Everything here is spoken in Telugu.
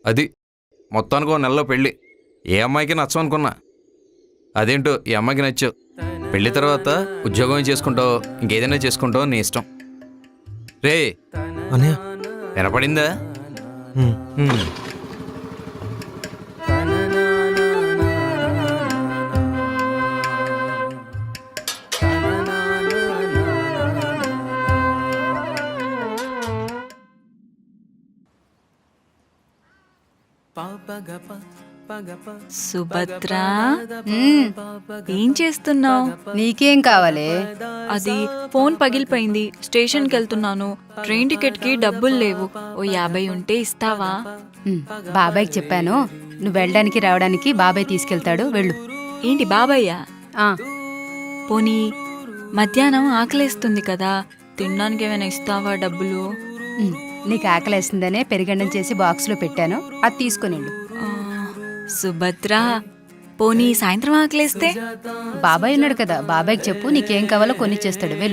అది మొత్తానికి ఓ నెలలో పెళ్ళి. ఏ అమ్మాయికి నచ్చం అనుకున్నా, అదేంటో ఈ అమ్మాయికి నచ్చావు. పెళ్లి తర్వాత ఉద్యోగం చేసుకుంటావు, ఇంకేదైనా చేసుకుంటావు, నీ ఇష్టం. రే అన్నయ్య. వినపడిందా? ఉమ్. హ్మ్. సుభద్ర, ఏం చేస్తున్నావు? నీకేం కావాలి? అది ఫోన్ పగిలిపోయింది, స్టేషన్కి వెళ్తున్నాను. ట్రైన్ టికెట్ కి డబ్బులు లేవు. ఓ 50 ఉంటే ఇస్తావా? బాబాయ్కి చెప్పాను, నువ్వు వెళ్ళడానికి రావడానికి బాబాయ్ తీసుకెళ్తాడు, వెళ్ళు. ఏంటి బాబయ్యా? ఆ, పోనీ మధ్యాహ్నం ఆకలేస్తుంది కదా, తినడానికి ఏమైనా ఇస్తావా డబ్బులు? నీకు ఆకలేస్తుందనే పెరుగన్నం చేసి బాక్స్లో పెట్టాను, అది తీసుకొని వెళ్ళు. ఆ, సుభద్ర, పోనీ సాయంత్రం ఆకలేస్తే? బాబాయ్ ఉన్నాడు కదా, బాబాయ్కి చెప్పు, నీకేం కావాలో కొని చేస్తాడు, వెళ్ళు.